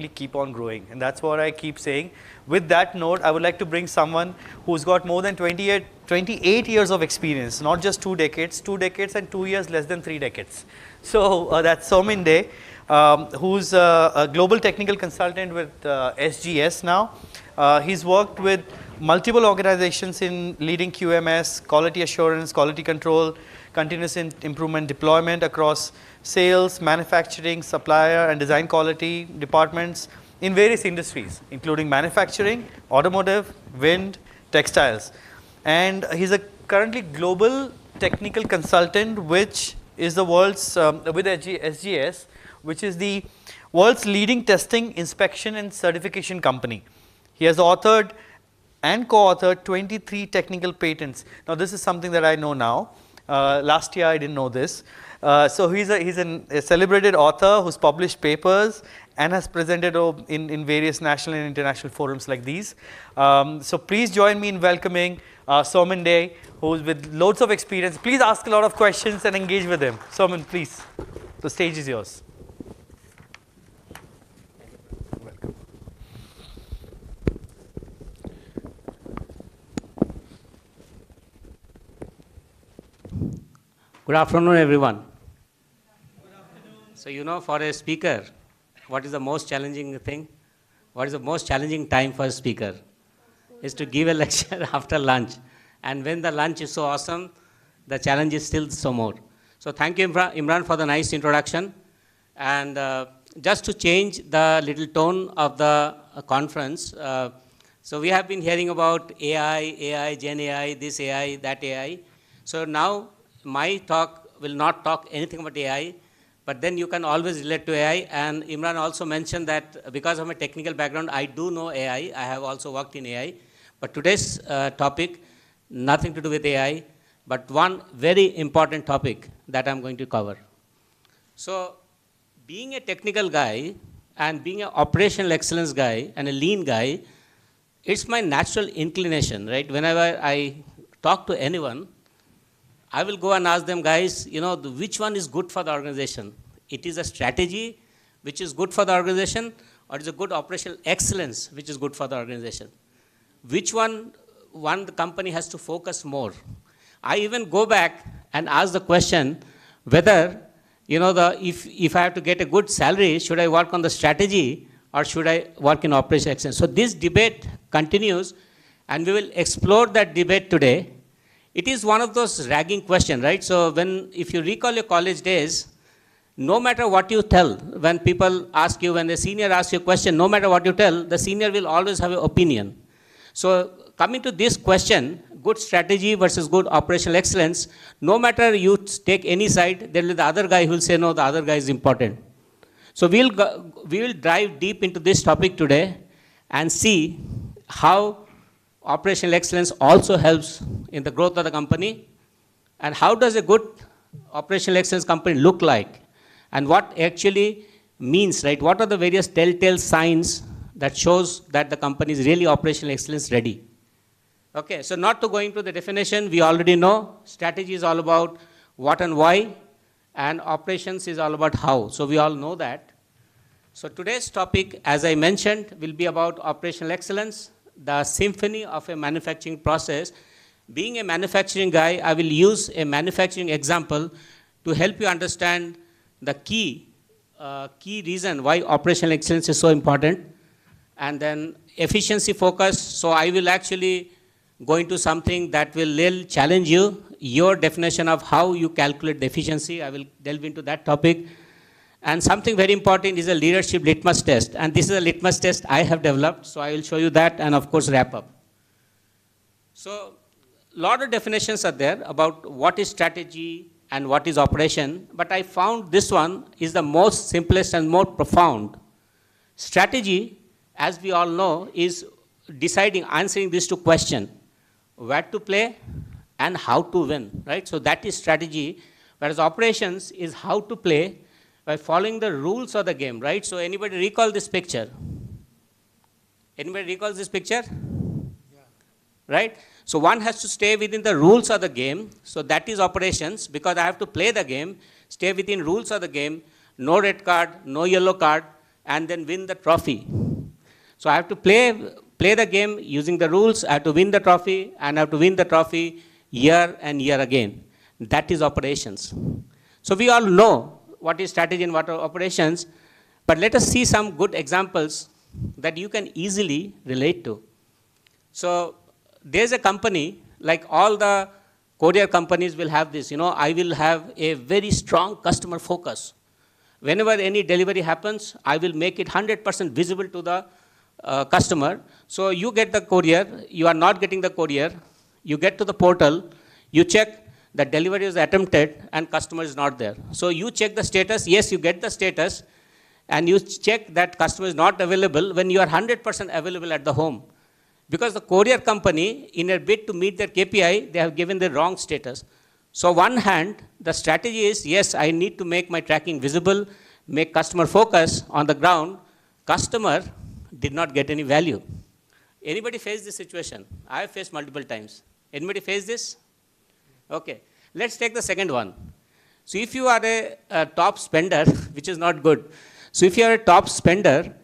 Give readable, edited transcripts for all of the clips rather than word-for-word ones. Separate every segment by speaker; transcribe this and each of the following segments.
Speaker 1: keep on growing, and that's what I keep saying. With that note, I would like to bring someone who's got more than 28 years of experience, not just 2 decades and 2 years, less than 3 decades. So that's Soumen, who's a global technical consultant with SGS now. He's worked with multiple organizations in leading QMS, quality assurance, quality control, continuous improvement deployment across sales, manufacturing, supplier and design quality departments in various industries, including manufacturing, automotive, wind, textiles. And he's a currently global technical consultant, which is the world's, with SGS, which is the world's leading testing, inspection and certification company. He has authored and co-authored 23 technical patents. Now this is something that I know now. Last year I didn't know this. So he's a celebrated author who's published papers and has presented in various national and international forums like these. So please join me in welcoming Soumen, who's with loads of experience. Please ask a lot of questions and engage with him. Soumen, please, the stage is yours.
Speaker 2: Good afternoon, everyone. Good afternoon. So, for a speaker, what is the most challenging thing? What is the most challenging time for a speaker? Is to give a lecture after lunch. And when the lunch is so awesome, the challenge is still so more. So thank you, Imran, for the nice introduction. And just to change the little tone of the conference, so we have been hearing about AI, Gen AI, this AI, that AI. So now, my talk will not talk anything about AI, but then you can always relate to AI. And Imran also mentioned that because of my technical background, I do know AI. I have also worked in AI. But today's topic, nothing to do with AI, but one very important topic that I'm going to cover. So being a technical guy and being an operational excellence guy and a lean guy, it's my natural inclination, right? Whenever I talk to anyone, I will go and ask them, guys, which one is good for the organization? It is a strategy which is good for the organization, or it is a good operational excellence which is good for the organization? Which one the company has to focus more? I even go back and ask the question whether, if I have to get a good salary, should I work on the strategy or should I work in operational excellence? So this debate continues, and we will explore that debate today. It is one of those ragging questions, right? So if you recall your college days, no matter what you tell, when people ask you, when the senior asks you a question, no matter what you tell, the senior will always have an opinion. So coming to this question, good strategy versus good operational excellence, no matter you take any side, there will be the other guy who will say, no, the other guy is important. So we will dive deep into this topic today and see how operational excellence also helps in the growth of the company, and how does a good operational excellence company look like, and what actually means, right? What are the various telltale signs that shows that the company is really operational excellence ready? Okay, so not to go into the definition, we already know strategy is all about what and why, and operations is all about how. So we all know that. So today's topic, as I mentioned, will be about operational excellence, the symphony of a manufacturing process. Being a manufacturing guy, I will use a manufacturing example to help you understand the key reason why operational excellence is so important. And then efficiency focus. So I will actually go into something that will challenge you, your definition of how you calculate the efficiency. I will delve into that topic. And something very important is a leadership litmus test. And this is a litmus test I have developed. So I will show you that and, of course, wrap up. So a lot of definitions are there about what is strategy and what is operation. But I found this one is the most simplest and more profound. Strategy, as we all know, is answering these two questions: where to play and how to win, right? So that is strategy. Whereas operations is how to play by following the rules of the game, right? So anybody recall this picture? Anybody recalls this picture? Yeah. Right? So one has to stay within the rules of the game. So that is operations, because I have to play the game, stay within rules of the game, no red card, no yellow card, and then win the trophy. So I have to play the game using the rules, I have to win the trophy, and I have to win the trophy year and year again. That is operations. So we all know what is strategy and what are operations, but let us see some good examples that you can easily relate to. So there's a company, like all the courier companies will have this, I will have a very strong customer focus. Whenever any delivery happens, I will make it 100% visible to the customer. So you get the courier, you are not getting the courier, you get to the portal, you check the delivery is attempted and customer is not there. So you check the status, yes, you get the status, and you check that customer is not available when you are 100% available at the home. Because the courier company, in a bid to meet their KPI, they have given the wrong status. So one hand, the strategy is, yes, I need to make my tracking visible, make customer focus on the ground. Customer did not get any value. Anybody face this situation? I have faced multiple times. Anybody face this? Okay. Let's take the second one. So if you are a top spender, which is not good. So if you are a top spender,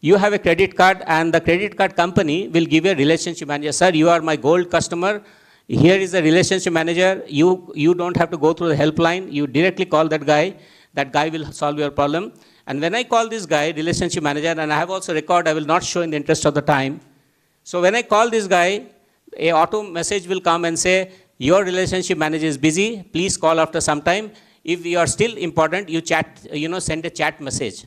Speaker 2: you have a credit card and the credit card company will give you a relationship manager. Sir, you are my gold customer. Here is the relationship manager. You don't have to go through the helpline. You directly call that guy. That guy will solve your problem. And when I call this guy, relationship manager, and I have also record, I will not show in the interest of the time. So when I call this guy, a auto message will come and say, your relationship manager is busy. Please call after some time. If you are still important, you chat, send a chat message.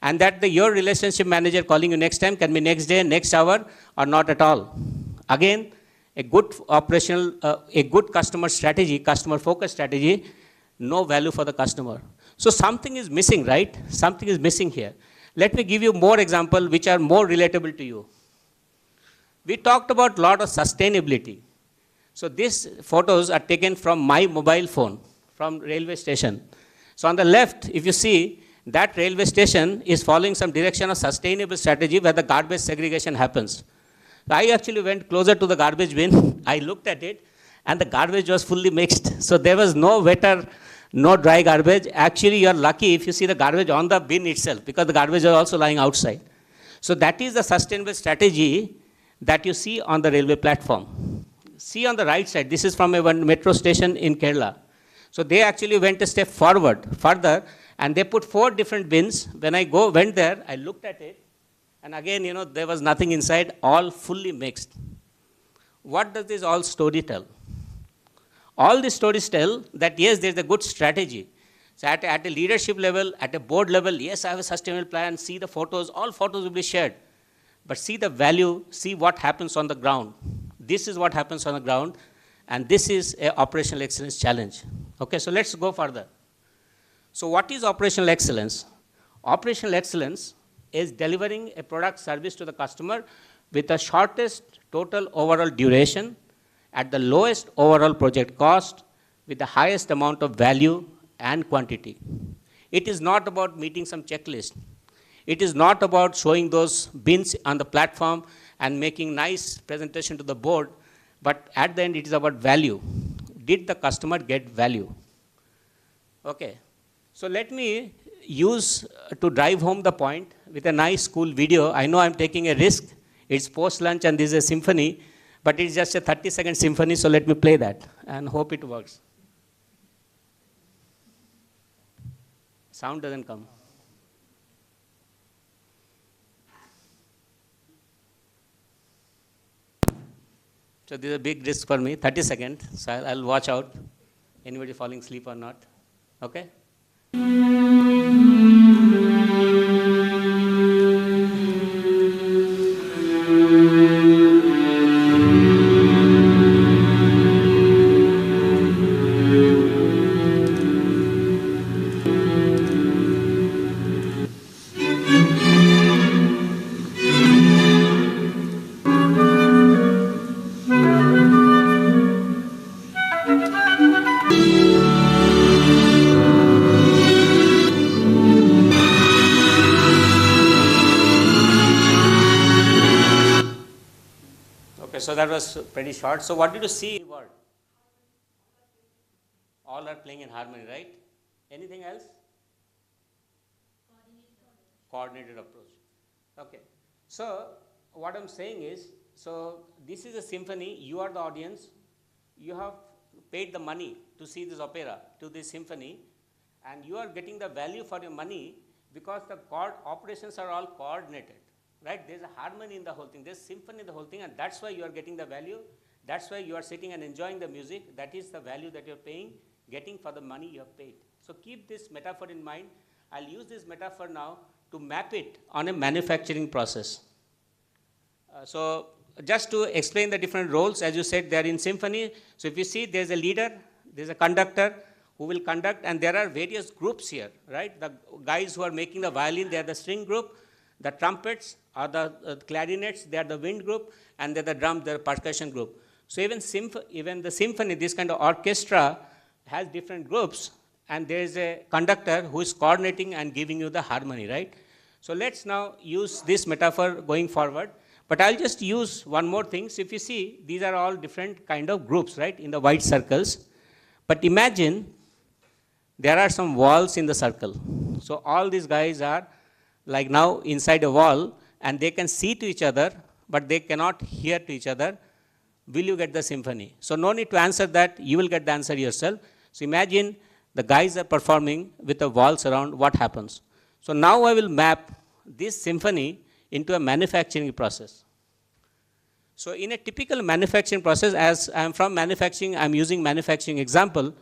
Speaker 2: And that your relationship manager calling you next time can be next day, next hour, or not at all. Again, a good operational, a good customer strategy, customer focused strategy, no value for the customer. So something is missing, right? Something is missing here. Let me give you more examples which are more relatable to you. We talked about a lot of sustainability. So these photos are taken from my mobile phone, from railway station. So on the left, if you see, that railway station is following some direction of sustainable strategy where the garbage segregation happens. I actually went closer to the garbage bin. I looked at it, and the garbage was fully mixed. So there was no wetter, no dry garbage. Actually, you are lucky if you see the garbage on the bin itself, because the garbage is also lying outside. So that is the sustainable strategy that you see on the railway platform. See on the right side, this is from a one metro station in Kerala. So they actually went a step further, and they put 4 different bins. When I went there, I looked at it, and again, there was nothing inside, all fully mixed. What does this all story tell? All these stories tell that, yes, there's a good strategy. So at a leadership level, at a board level, yes, I have a sustainable plan, see the photos, all photos will be shared. But see the value, see what happens on the ground. This is what happens on the ground, and this is an operational excellence challenge. Okay, so let's go further. So what is operational excellence? Operational excellence is delivering a product service to the customer with the shortest total overall duration, at the lowest overall project cost, with the highest amount of value and quantity. It is not about meeting some checklist. It is not about showing those bins on the platform and making nice presentation to the board, but at the end it is about value. Did the customer get value? Okay, so let me use to drive home the point with a nice cool video. I know I'm taking a risk. It's post-lunch and this is a symphony, but it's just a 30-second symphony, so let me play that and hope it works. Sound doesn't come. So this is a big risk for me, 30 seconds, so I'll watch out. Anybody falling asleep or not, okay? So that was pretty short. So what did you see? All are playing in harmony, right? Anything else? coordinated approach. Okay. So what I'm saying is, so this is a symphony, you are the audience, you have paid the money to see this opera, to this symphony, and you are getting the value for your money because the chord operations are all coordinated, right? There's a harmony in the whole thing, there's symphony in the whole thing, and that's why you are getting the value. That's why you are sitting and enjoying the music. That is the value that you're paying, getting for the money you have paid. So keep this metaphor in mind. I'll use this metaphor now to map it on a manufacturing process. So just to explain the different roles, as you said, they are in symphony. So if you see, there's a leader, there's a conductor who will conduct, and there are various groups here, right? The guys who are making the violin, they are the string group. The trumpets are the clarinets, they are the wind group, and they're the drums, they're the percussion group. So even the symphony, this kind of orchestra has different groups, and there is a conductor who is coordinating and giving you the harmony, right? So let's now use this metaphor going forward. But I'll just use one more thing. So if you see, these are all different kind of groups, right, in the white circles. But imagine there are some walls in the circle. So all these guys are like now inside a wall, and they can see to each other, but they cannot hear to each other. Will you get the symphony? So no need to answer that. You will get the answer yourself. So imagine the guys are performing with the walls around. What happens? So now I will map this symphony into a manufacturing process. So in a typical manufacturing process, as I am from manufacturing, I am using manufacturing example.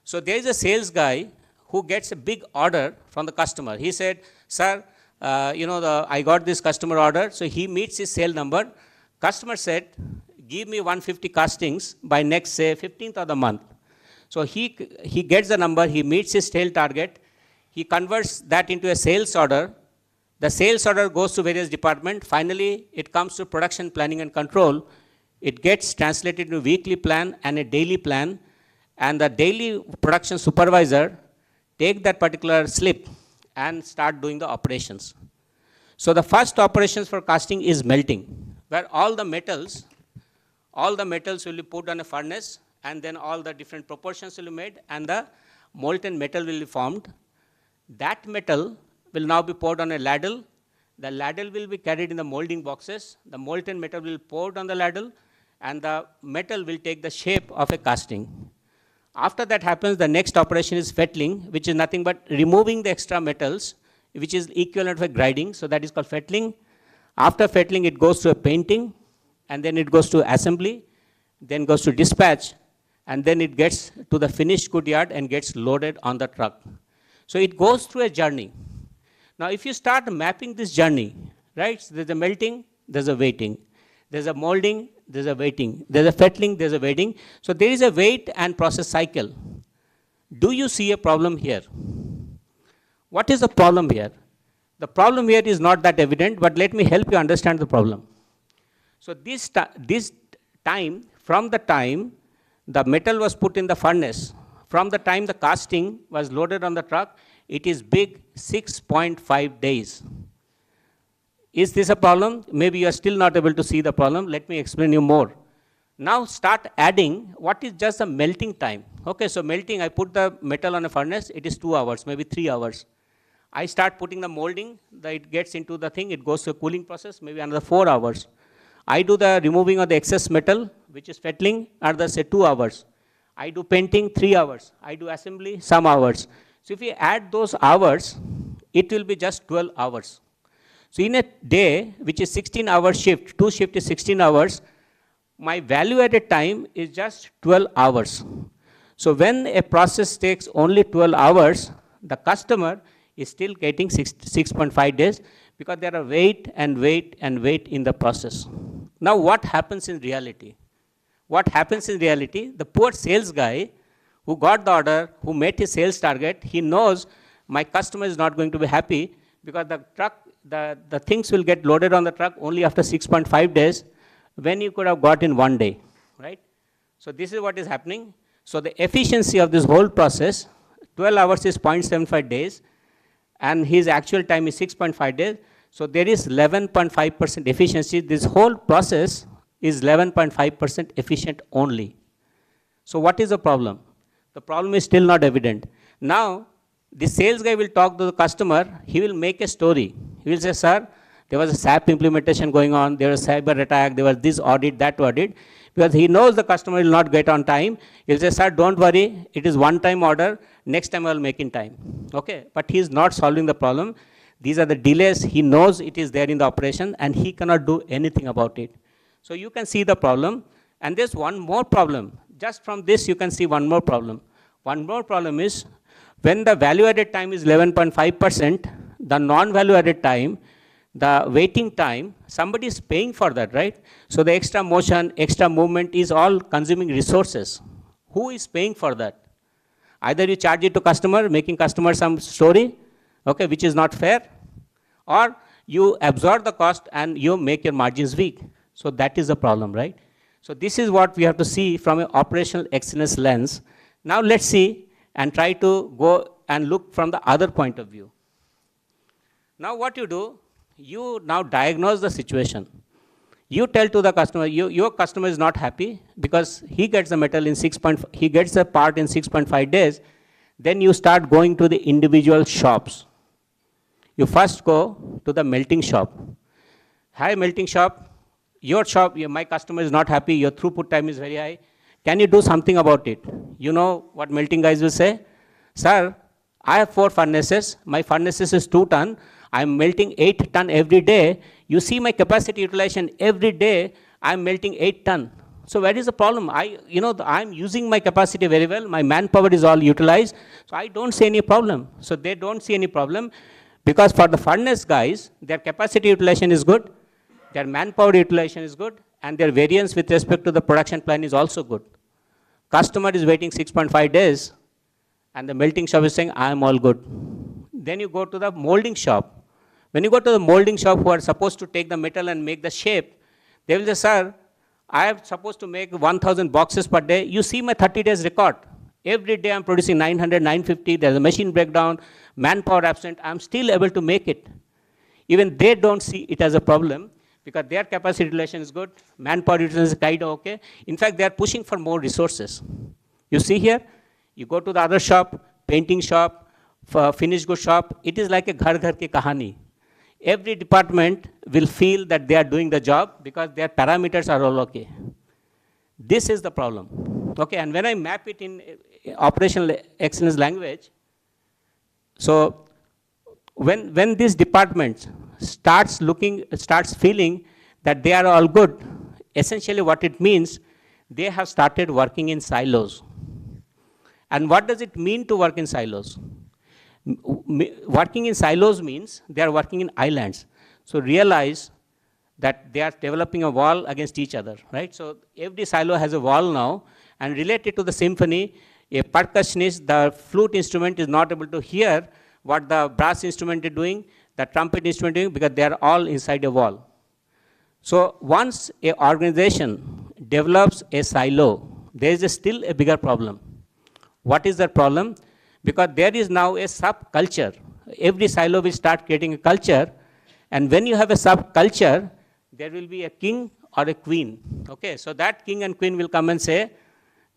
Speaker 2: So there is a sales guy who gets a big order from the customer. He said, sir, I got this customer order. So he meets his sale number. Customer said, give me 150 castings by next, say, 15th of the month. So he gets the number, he meets his sale target, he converts that into a sales order. The sales order goes to various departments. Finally, it comes to production planning and control. It gets translated into a weekly plan and a daily plan. And the daily production supervisor take that particular slip and start doing the operations. So the first operations for casting is melting, where all the metals will be put on a furnace, and then all the different proportions will be made, and the molten metal will be formed. That metal will now be poured on a ladle. The ladle will be carried in the molding boxes. The molten metal will be poured on the ladle, and the metal will take the shape of a casting. After that happens, the next operation is fettling, which is nothing but removing the extra metals, which is equivalent of a grinding. So that is called fettling. After fettling, it goes to a painting, and then it goes to assembly, then goes to dispatch, and then it gets to the finished good yard and gets loaded on the truck. So it goes through a journey. Now, if you start mapping this journey, right, so there's a melting, there's a waiting. There's a molding, there's a waiting. There's a fettling, there's a waiting. So there is a wait and process cycle. Do you see a problem here? What is the problem here? The problem here is not that evident, but let me help you understand the problem. So this time, from the time the metal was put in the furnace, from the time the casting was loaded on the truck, it is big 6.5 days. Is this a problem? Maybe you are still not able to see the problem. Let me explain you more. Now start adding what is just the melting time. Okay, so melting, I put the metal on a furnace, it is 2 hours, maybe 3 hours. I start putting the molding, it gets into the thing, it goes to a cooling process, maybe another 4 hours. I do the removing of the excess metal, which is fettling, another say 2 hours. I do painting, 3 hours. I do assembly, some hours. So if you add those hours, it will be just 12 hours. So in a day, which is 16-hour shift, 2 shift is 16 hours, my value added time is just 12 hours. So when a process takes only 12 hours, the customer is still getting 6.5 days because there are wait and wait and wait in the process. Now what happens in reality? What happens in reality? The poor sales guy who got the order, who met his sales target, he knows my customer is not going to be happy because the truck, the things will get loaded on the truck only after 6.5 days when you could have got in 1 day, right? So this is what is happening. So the efficiency of this whole process, 12 hours is 0.75 days, and his actual time is 6.5 days. So there is 11.5% efficiency. This whole process is 11.5% efficient only. So what is the problem? The problem is still not evident. Now, the sales guy will talk to the customer. He will make a story. He will say, sir, there was a SAP implementation going on, there was a cyber attack, there was this audit, that audit. Because he knows the customer will not get on time. He'll say, sir, don't worry, it is one-time order, next time I'll make in time. Okay, but he's not solving the problem. These are the delays, he knows it is there in the operation and he cannot do anything about it. So you can see the problem, and there's one more problem. Just from this you can see one more problem. One more problem is, when the value added time is 11.5%, the non-value added time, the waiting time, somebody is paying for that, right? So the extra motion, extra movement is all consuming resources. Who is paying for that? Either you charge it to customer, making customer some story, okay, which is not fair, or you absorb the cost and you make your margins weak. So that is the problem, right? So this is what we have to see from an operational excellence lens. Now let's see and try to go and look from the other point of view. Now what you do, you now diagnose the situation. You tell to the customer, your customer is not happy because he gets the metal in he gets the part in 6.5 days. Then you start going to the individual shops. You first go to the melting shop. Hi, melting shop. Your shop, my customer is not happy. Your throughput time is very high. Can you do something about it? You know what melting guys will say? Sir, I have 4 furnaces. My furnaces is 2 ton. I'm melting 8 ton every day. You see my capacity utilization every day. I'm melting 8 ton. So where is the problem? I'm using my capacity very well. My manpower is all utilized. So I don't see any problem. So they don't see any problem because for the furnace guys, their capacity utilization is good. Their manpower utilization is good, and their variance with respect to the production plan is also good. Customer is waiting 6.5 days, and the melting shop is saying, I am all good. Then you go to the molding shop. When you go to the molding shop who are supposed to take the metal and make the shape, they will say, sir, I am supposed to make 1,000 boxes per day. You see my 30 days record. Every day I'm producing 900, 950. There's a machine breakdown, manpower absent. I'm still able to make it. Even they don't see it as a problem, because their capacity utilization is good, manpower utilization is kind of okay. In fact, they are pushing for more resources. You see here, you go to the other shop, painting shop, finished goods shop, it is like a ghar ghar ki kahani. Every department will feel that they are doing the job because their parameters are all okay. This is the problem. Okay, and when I map it in operational excellence language, so when these departments starts feeling that they are all good, essentially what it means, they have started working in silos. And what does it mean to work in silos? Working in silos means they are working in islands. So realize that they are developing a wall against each other, right? So every silo has a wall now, and related to the symphony, a percussionist, the flute instrument is not able to hear what the brass instrument is doing, the trumpet instrument is doing, because they are all inside a wall. So once an organization develops a silo, there is still a bigger problem. What is that problem? Because there is now a subculture. Every silo will start creating a culture, and when you have a subculture, there will be a king or a queen. Okay, so that king and queen will come and say,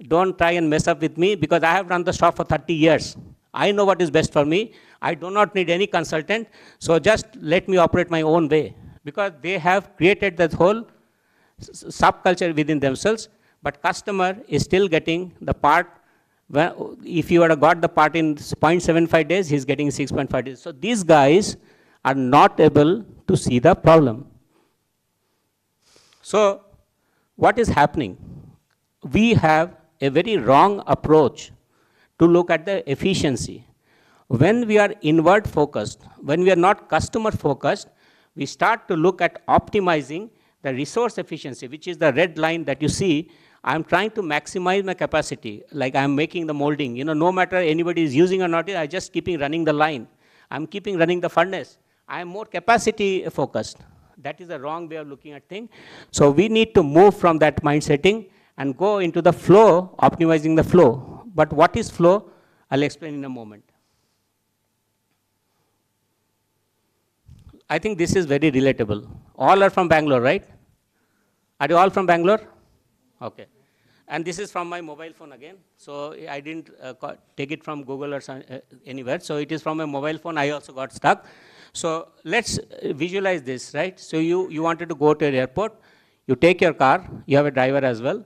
Speaker 2: don't try and mess up with me because I have run the shop for 30 years. I know what is best for me. I do not need any consultant, so just let me operate my own way. Because they have created that whole subculture within themselves, but customer is still getting the part. Well, if you had got the part in 0.75 days, he's getting 6.5 days. So these guys are not able to see the problem. So what is happening? We have a very wrong approach to look at the efficiency. When we are inward focused, when we are not customer focused, we start to look at optimizing the resource efficiency, which is the red line that you see. I'm trying to maximize my capacity, like I'm making the molding. No matter anybody is using or not, I just keeping running the line. I'm keeping running the furnace. I'm more capacity focused. That is the wrong way of looking at things. So we need to move from that mind setting and go into the flow, optimizing the flow. But what is flow? I'll explain in a moment. I think this is very relatable. All are from Bangalore, right? Are you all from Bangalore? Okay. And this is from my mobile phone again. So I didn't take it from Google or anywhere. So it is from a mobile phone. I also got stuck. So let's visualize this, right? So you wanted to go to an airport, you take your car, you have a driver as well,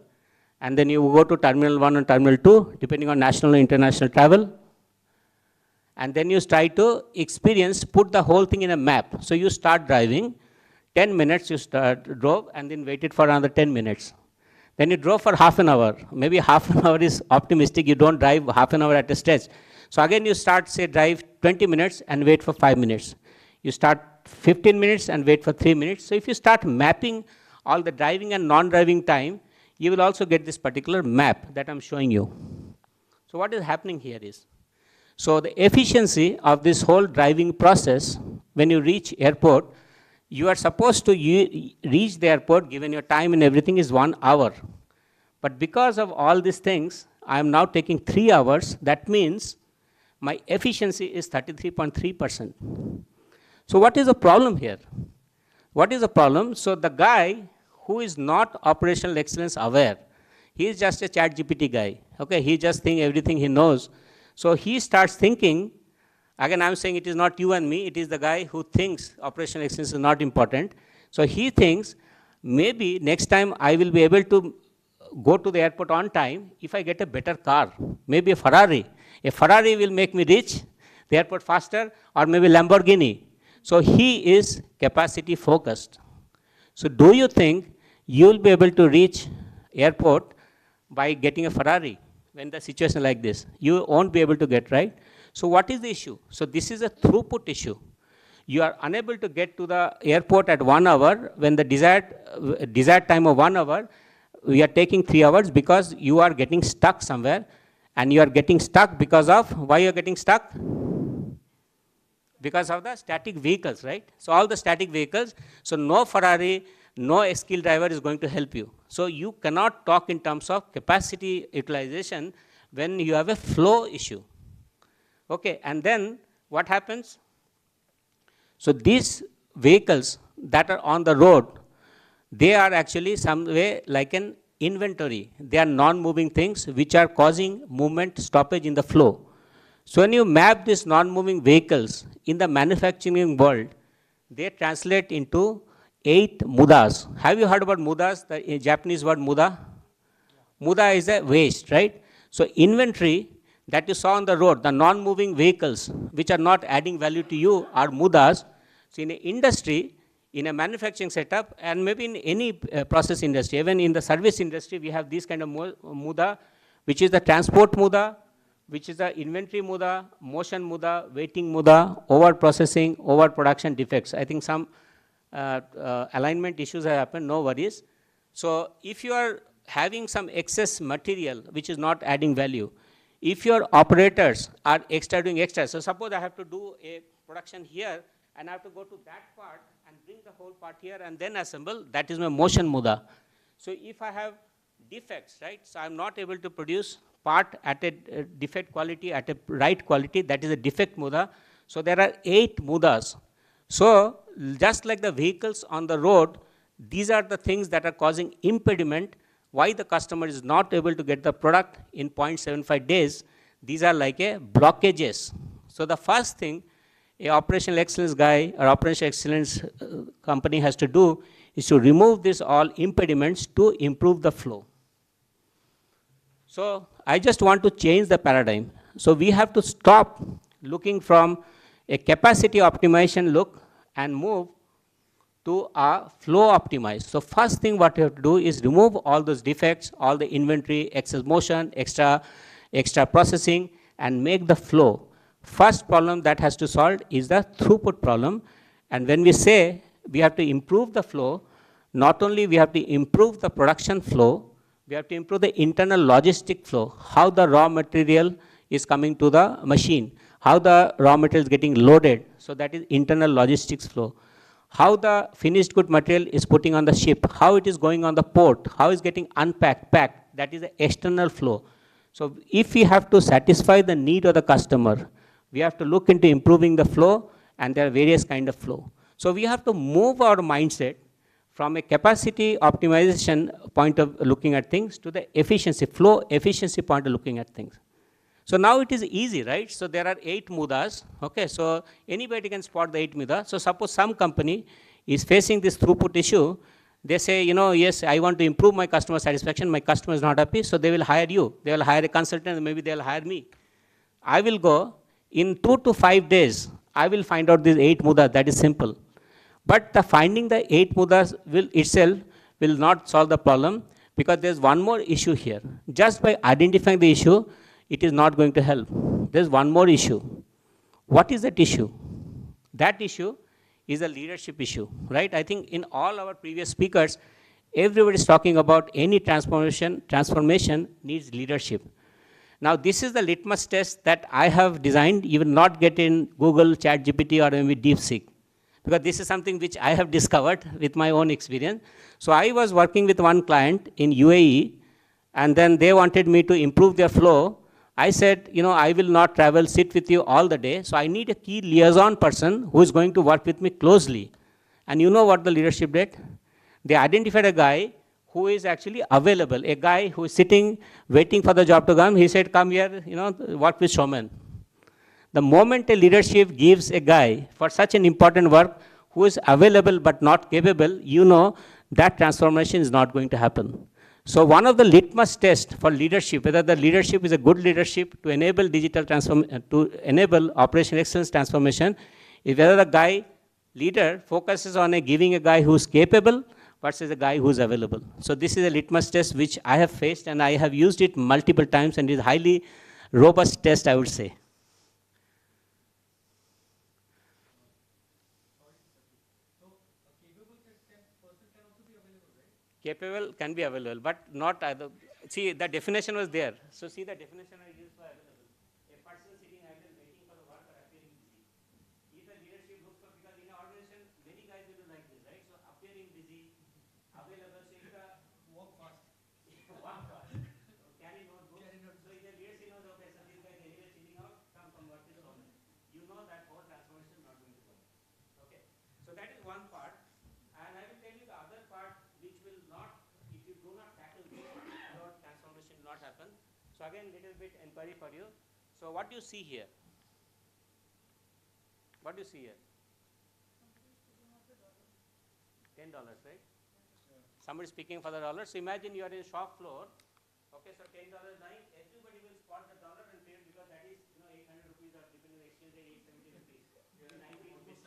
Speaker 2: and then you go to terminal 1 and terminal 2, depending on national and international travel, and then you try to experience, put the whole thing in a map. So you start driving, 10 minutes you drove, and then waited for another 10 minutes. Then you drove for half an hour. Maybe half an hour is optimistic, you don't drive half an hour at a stretch. So again you start, say, drive 20 minutes and wait for 5 minutes. You start 15 minutes and wait for 3 minutes. So if you start mapping all the driving and non-driving time, you will also get this particular map that I'm showing you. So what is happening here is, so the efficiency of this whole driving process, when you reach airport, you are supposed to reach the airport, given your time and everything, is 1 hour. But because of all these things, I am now taking 3 hours. That means my efficiency is 33.3%. So what is the problem here? What is the problem? So the guy who is not operational excellence aware, he is just a chat GPT guy. Okay, he just thinks everything he knows. So he starts thinking, again I'm saying it is not you and me, it is the guy who thinks operational excellence is not important. So he thinks, maybe next time I will be able to go to the airport on time if I get a better car, maybe a Ferrari. A Ferrari will make me reach the airport faster, or maybe Lamborghini. So he is capacity focused. So do you think you will be able to reach airport by getting a Ferrari when the situation like this? You won't be able to get, right? So what is the issue? So this is a throughput issue. You are unable to get to the airport at 1 hour when the desired time of 1 hour, we are taking 3 hours because you are getting stuck somewhere, and you are getting stuck because of, why you are getting stuck? Because of the static vehicles, right? So all the static vehicles, so no Ferrari, no skilled driver is going to help you. So you cannot talk in terms of capacity utilization when you have a flow issue. Okay, and then what happens? So these vehicles that are on the road, they are actually some way like an inventory. They are non-moving things which are causing movement stoppage in the flow. So when you map these non-moving vehicles in the manufacturing world, they translate into 8 mudas. Have you heard about mudas, the Japanese word muda? Muda is a waste, right? So inventory that you saw on the road, the non-moving vehicles which are not adding value to you are mudas. So in an industry, in a manufacturing setup, and maybe in any process industry, even in the service industry, we have this kind of muda, which is the transport muda, which is the inventory muda, motion muda, waiting muda, over processing, over production defects. I think some alignment issues have happened, no worries. So if you are having some excess material which is not adding value, if your operators are doing extra, so suppose I have to do a production here and I have to go to that part and bring the whole part here and then assemble, that is my motion muda. So if I have defects, right, so I'm not able to produce part at a defect quality, at a right quality, that is a defect muda. So there are 8 mudas. So just like the vehicles on the road, these are the things that are causing impediment why the customer is not able to get the product in 0.75 days. These are like a blockages. So the first thing a operational excellence guy or operational excellence company has to do is to remove these all impediments to improve the flow. So I just want to change the paradigm. So we have to stop looking from a capacity optimization look and move to a flow optimized. So first thing what you have to do is remove all those defects, all the inventory, excess motion, extra processing, and make the flow. First problem that has to solve is the throughput problem. And when we say we have to improve the flow, not only we have to improve the production flow, we have to improve the internal logistic flow, how the raw material is coming to the machine, how the raw material is getting loaded, so that is internal logistics flow. How the finished good material is putting on the ship, how it is going on the port, how it's getting unpacked, packed, that is the external flow. So if we have to satisfy the need of the customer, we have to look into improving the flow, and there are various kind of flow. So we have to move our mindset from a capacity optimization point of looking at things to the efficiency, flow efficiency point of looking at things. So now it is easy, right? So there are 8 mudas, okay? So anybody can spot the 8 mudas. So suppose some company is facing this throughput issue, they say, yes, I want to improve my customer satisfaction, my customer is not happy, so they will hire you. They will hire a consultant, maybe they will hire me. I will go, in 2 to 5 days, I will find out these 8 mudas, that is simple. But the finding the 8 mudas will not solve the problem, because there's one more issue here. Just by identifying the issue, it is not going to help. There's one more issue. What is that issue? That issue is a leadership issue, right? I think in all our previous speakers, everybody is talking about any transformation needs leadership. Now, this is the litmus test that I have designed. You will not get in Google, ChatGPT, or maybe DeepSeek, because this is something which I have discovered with my own experience. So I was working with one client in UAE, and then they wanted me to improve their flow. I said, I will not travel, sit with you all the day, so I need a key liaison person who is going to work with me closely. And you know what the leadership did? They identified a guy who is actually available, a guy who is sitting, waiting for the job to come. He said, come here, work with Soumen. The moment a leadership gives a guy for such an important work who is available but not capable, that transformation is not going to happen. So one of the litmus tests for leadership, whether the leadership is a good leadership to enable digital transformation, to enable operational excellence transformation, is whether the leader focuses on giving a guy who is capable versus a guy who is available. So this is a litmus test which I have faced, and I have used it multiple times, and is highly robust test, I would say. Capable can be available, but not either. See, the definition was there. So see the definition I used for available. A person sitting idle waiting for the work or appearing busy. If the leadership looks for, because in an organization, many guys will do like this, right? So appearing busy, available, so if the walk fast, carry notebook. So if the leadership knows, okay, so this guy is anyway sitting out, come from work is Soumen. That whole transformation is not going to work. Okay. So that is one part. And I will tell you the other part which will not, if you do not tackle this, your transformation will not happen. So again, little bit inquiry for you. So what do you see here? What do you see here? $10, right? Somebody speaking for the dollar. So imagine you are in shop floor. Okay, so $10 lying. Everybody will spot the dollar and pay it, because that is 800 rupees, or depending on the exchange rate, 870 rupees. 90 rupees.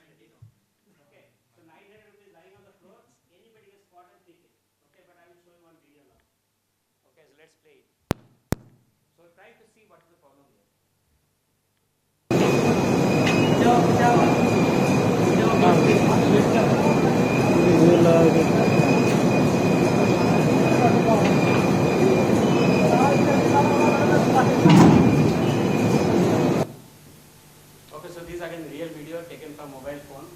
Speaker 2: Okay, so 900 rupees lying on the floor. Anybody can spot and pick it. Okay, but I will show you one video now. Okay, so let's play it. So try to see what is the problem here. Okay, so these are again real video taken from mobile phone.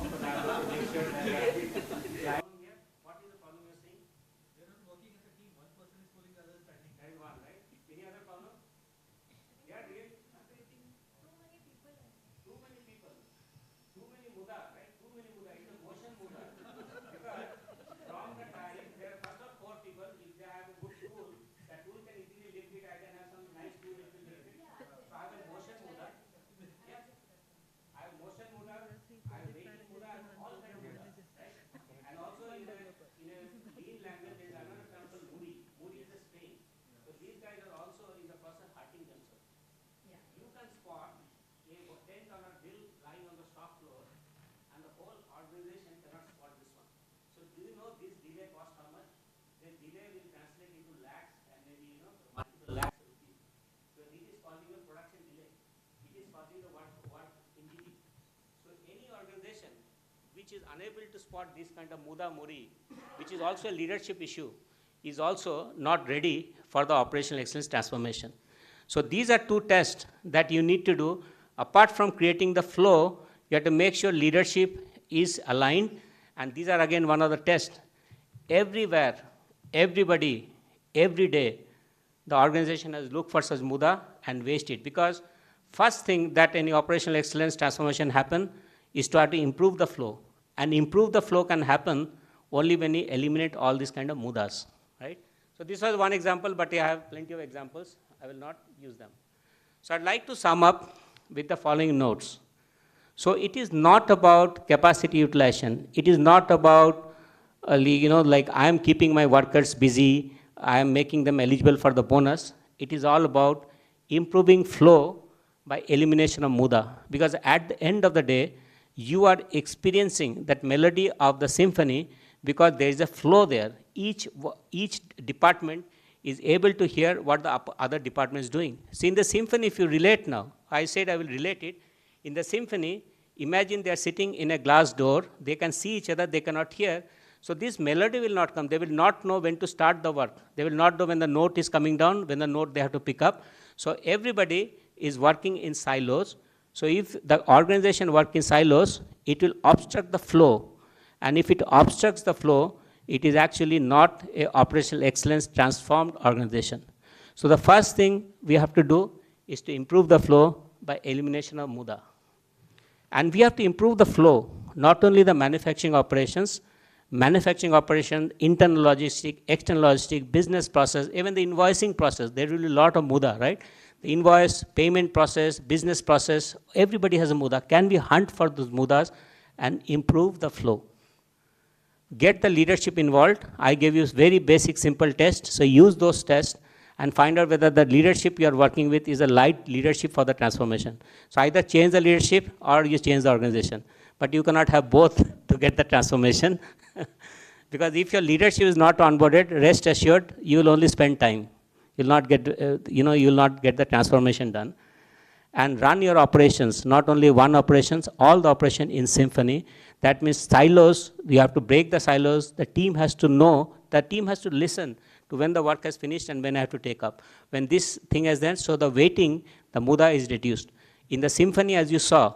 Speaker 2: Okay, I have to make sure that what is the problem you're seeing?
Speaker 3: They're not working as a team. One person is pulling, the other is standing.
Speaker 2: That is one, right? Any other problem? Yeah, real. Too many people. Too many muda, right? Too many muda. It's a motion muda. Because from the time there are first of 4 people, if they have a good tool, that tool can easily lift it. I can have some nice tool which will lift it. So I have a motion muda. Yeah. I have motion muda. I have waiting muda. I have all kind of muda. Right? And also in a lean language, there is another term called moody. Moody is a strain. So these guys are also in the process hurting themselves. You can spot a $10 bill lying on the shop floor, and the whole organization cannot spot this one. So do you know this delay cost how much? This delay will translate into lakhs, and maybe multiple lakhs of rupees. So this is causing a production delay. It is causing the work injury. So any organization which is unable to spot this kind of muda muri, which is also a leadership issue, is also not ready for the operational excellence transformation. So these are 2 tests that you need to do. Apart from creating the flow, you have to make sure leadership is aligned, and these are again one of the tests. Everywhere, everybody, every day, the organization has looked for such muda and waste it, because first thing that any operational excellence transformation happen is to have to improve the flow, and improve the flow can happen only when you eliminate all these kind of mudas, right? So this was one example, but I have plenty of examples. I will not use them. So I'd like to sum up with the following notes. So it is not about capacity utilization. It is not about, like I am keeping my workers busy, I am making them eligible for the bonus. It is all about improving flow by elimination of muda. Because at the end of the day, you are experiencing that melody of the symphony because there is a flow there. Each department is able to hear what the other department is doing. See, in the symphony, if you relate now, I said I will relate it. In the symphony, imagine they are sitting in a glass door. They can see each other. They cannot hear. So this melody will not come. They will not know when to start the work. They will not know when the note is coming down, when the note they have to pick up. So everybody is working in silos. So if the organization works in silos, it will obstruct the flow. And if it obstructs the flow, it is actually not an operational excellence transformed organization. So the first thing we have to do is to improve the flow by elimination of muda. And we have to improve the flow, not only the manufacturing operations, internal logistic, external logistic, business process, even the invoicing process. There will be a lot of muda, right? The invoice, payment process, business process, everybody has a muda. Can we hunt for those mudas and improve the flow? Get the leadership involved. I gave you very basic, simple tests. So use those tests and find out whether the leadership you are working with is a light leadership for the transformation. So either change the leadership or you change the organization. But you cannot have both to get the transformation. Because if your leadership is not onboarded, rest assured, you will only spend time. You'll not get, you will not get the transformation done. And run your operations, not only one operations, all the operation in Symphony. That means silos, you have to break the silos. The team has to know, the team has to listen to when the work has finished and when I have to take up. When this thing has done, so the waiting, the muda is reduced. In the Symphony, as you saw,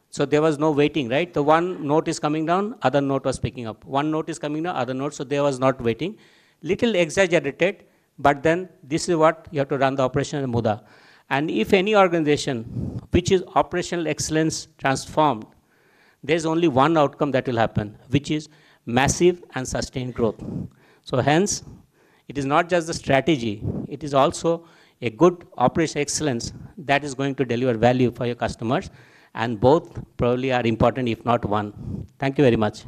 Speaker 2: so there was no waiting, right? The one note is coming down, other note was picking up. One note is coming down, other note, so there was not waiting. Little exaggerated, but then this is what you have to run the operation in muda. And if any organization which is operational excellence transformed, there's only one outcome that will happen, which is massive and sustained growth. So hence, it is not just the strategy, it is also a good operational excellence that is going to deliver value for your customers, and both probably are important, if not one. Thank you very much.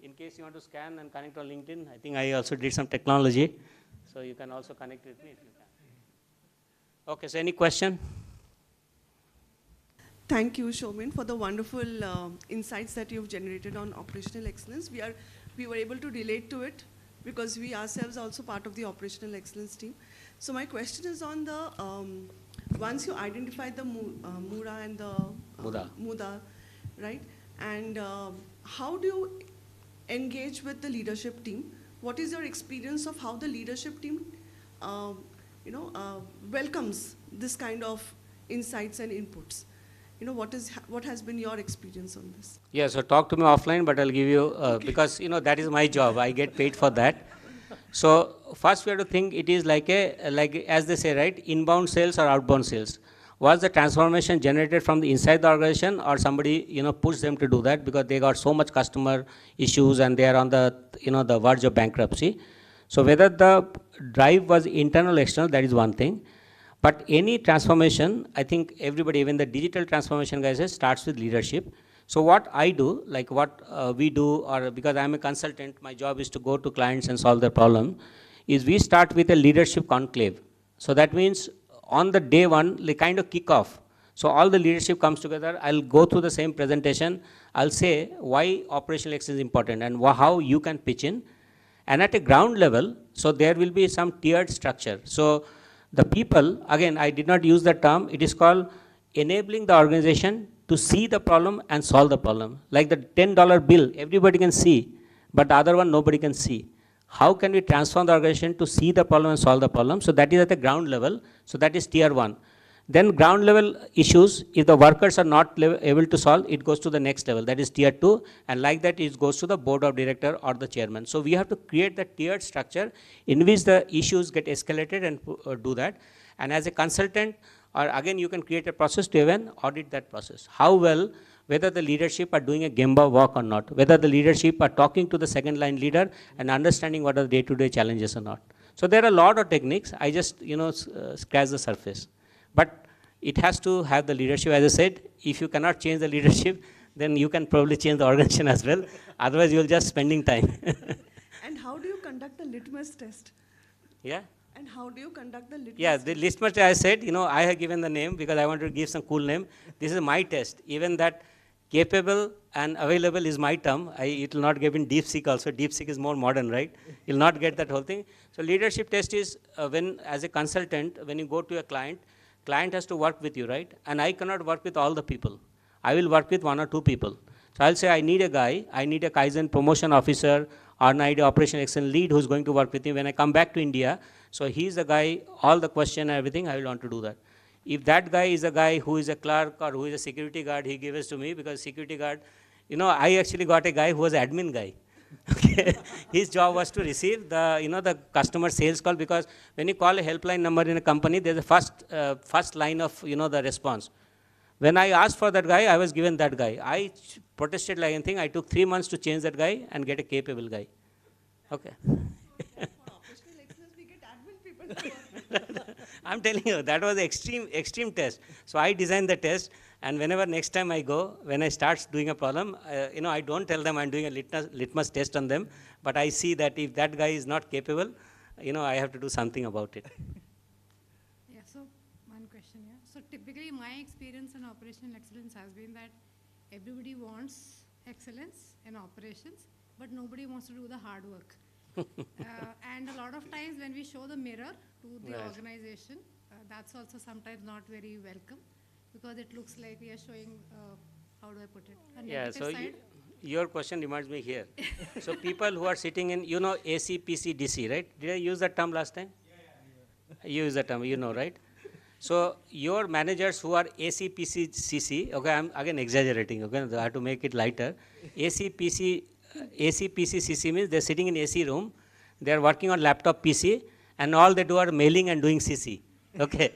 Speaker 2: In case you want to scan and connect on LinkedIn, I think I also did some technology, so you can also connect with me if you can. Okay, so any question?
Speaker 4: Thank you, Soumen, for the wonderful insights that you've generated on operational excellence. We were able to relate to it because we ourselves are also part of the operational excellence team. So my question is on the, once you identify the Mura and the Muda, right? And how do you engage with the leadership team? What is your experience of how the leadership team, welcomes this kind of insights and inputs? What has been your experience on this?
Speaker 2: Yeah, so talk to me offline, but I'll give you, because, that is my job. I get paid for that. So first we have to think it is like as they say, right, inbound sales or outbound sales. Was the transformation generated from the inside the organization, or somebody, pushed them to do that because they got so much customer issues and they are on the, the verge of bankruptcy. So whether the drive was internal or external, that is one thing. But any transformation, I think everybody, even the digital transformation guys, starts with leadership. So what I do, like what we do, or because I'm a consultant, my job is to go to clients and solve their problem, is we start with a leadership conclave. So that means on the day one, like kind of kick off. So all the leadership comes together. I'll go through the same presentation. I'll say why operational excellence is important and how you can pitch in. And at a ground level, so there will be some tiered structure. So the people, again, I did not use the term, it is called enabling the organization to see the problem and solve the problem. Like the $10 bill, everybody can see, but the other one, nobody can see. How can we transform the organization to see the problem and solve the problem? So that is at the ground level. So that is tier one. Then ground level issues, if the workers are not able to solve, it goes to the next level. That is tier two. And like that, it goes to the board of director or the chairman. So we have to create the tiered structure in which the issues get escalated and do that. And as a consultant, or again, you can create a process to even audit that process. How well, whether the leadership are doing a Gemba walk or not, whether the leadership are talking to the second line leader and understanding what are the day-to-day challenges or not. So there are a lot of techniques. I just, scratch the surface. But it has to have the leadership. As I said, if you cannot change the leadership, then you can probably change the organization as well. Otherwise, you'll just spending time.
Speaker 4: And how do you conduct the litmus test?
Speaker 2: Yeah?
Speaker 4: And how do you conduct the litmus
Speaker 2: Yeah,
Speaker 4: test?
Speaker 2: the litmus test, I said, I have given the name because I wanted to give some cool name. This is my test. Even that capable and available is my term. It will not give in DeepSeek also. DeepSeek is more modern, right? You'll not get that whole thing. So leadership test is when, as a consultant, when you go to a client has to work with you, right? And I cannot work with all the people. I will work with 1 or 2 people. So I'll say I need a guy, I need a Kaizen promotion officer, or I need an operation excellence lead who's going to work with me when I come back to India. So he's the guy, all the question and everything, I will want to do that. If that guy is a guy who is a clerk or who is a security guard, he gives to me because security guard, I actually got a guy who was an admin guy. Okay. His job was to receive the, the customer sales call, because when you call a helpline number in a company, there's a first line of, the response. When I asked for that guy, I was given that guy. I protested like anything. I took 3 months to change that guy and get a capable guy. Okay.
Speaker 4: For operational excellence, we get admin people.
Speaker 2: I'm telling you, that was an extreme test. So I designed the test, and whenever next time I go, when I start doing a problem, I don't tell them I'm doing a litmus test on them, but I see that if that guy is not capable, I have to do something about it.
Speaker 5: Yeah, so one question here. So typically my experience in operational excellence has been that everybody wants excellence in operations, but nobody wants to do the hard work. And a lot of times when we show the mirror to the
Speaker 2: Right.
Speaker 5: organization, that's also sometimes not very welcome, because it looks like we are showing, how do I put it, a
Speaker 2: Yeah,
Speaker 5: negative
Speaker 2: so
Speaker 5: side.
Speaker 2: your question reminds me here. So people who are sitting in, AC, PC, DC, right? Did I use that term last time? You use that term, right? So your managers who are AC, PC, CC, okay, I'm again exaggerating, okay, I have to make it lighter. AC, PC, CC means they're sitting in AC room, they're working on laptop PC, and all they do are mailing and doing CC, okay.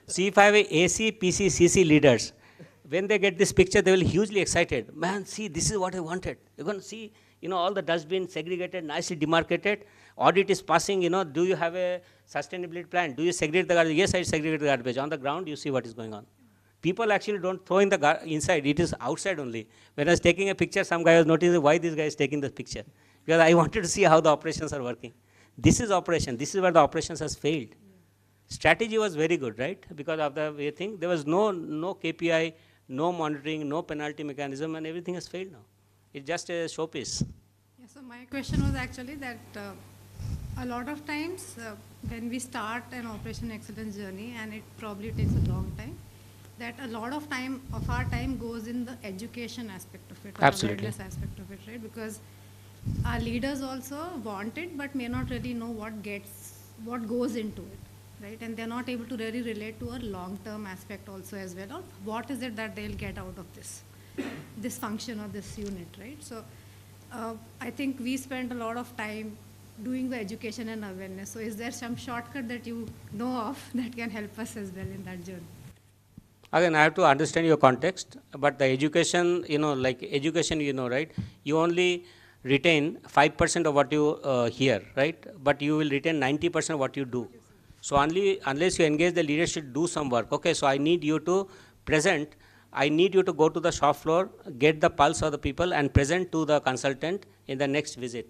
Speaker 2: So if I have a AC, PC, CC leaders, when they get this picture, they will be hugely excited. Man, see, this is what I wanted. You're going to see, all the dustbin segregated, nicely demarcated. Audit is passing, do you have a sustainability plan? Do you segregate the garbage? Yes, I segregate the garbage. On the ground, you see what is going on. People actually don't throw in the inside. It is outside only. When I was taking a picture, some guy was noticing why this guy is taking the picture. Because I wanted to see how the operations are working. This is operation. This is where the operations has failed. Strategy was very good, right? Because of the thing, there was no KPI, no monitoring, no penalty mechanism, and everything has failed now. It's just a showpiece.
Speaker 5: Yeah, so my question was actually that a lot of times when we start an operation excellence journey, and it probably takes a long time, that a lot of our time goes in the education aspect of it, or
Speaker 2: Absolutely.
Speaker 5: the awareness aspect of it, right? Because our leaders also want it, but may not really know what goes into it, right? And they're not able to really relate to a long-term aspect also as well, or what is it that they'll get out of this function or this unit, right? So I think we spend a lot of time doing the education and awareness. So is there some shortcut that you know of that can help us as well in that journey?
Speaker 2: Again, I have to understand your context, but the education, like education, right? You only retain 5% of what you hear, right? But you will retain 90% of what you do. So unless you engage the leadership, do some work. Okay, so I need you to present. I need you to go to the shop floor, get the pulse of the people, and present to the consultant in the next visit.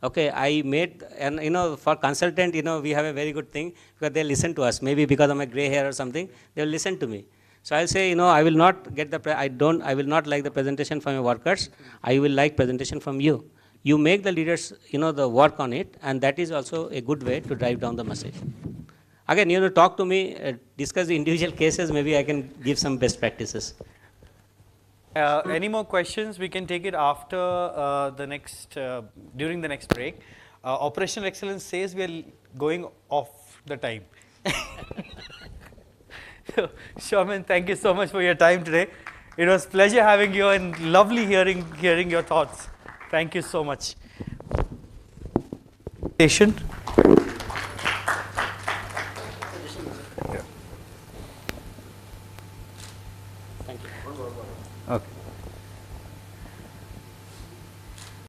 Speaker 2: Okay, and for consultant, we have a very good thing, because they listen to us. Maybe because of my gray hair or something, they'll listen to me. So I'll say, I will not get I will not like the presentation from your workers. I will like presentation from you. You make the leaders, the work on it, and that is also a good way to drive down the message. Again, talk to me, discuss the individual cases. Maybe I can give some best practices.
Speaker 1: Any more questions? We can take it after during the next break. Operational Excellence says we are going off the time. Soumen, thank you so much for your time today. It was pleasure having you and lovely hearing your thoughts. Thank you so much. Station.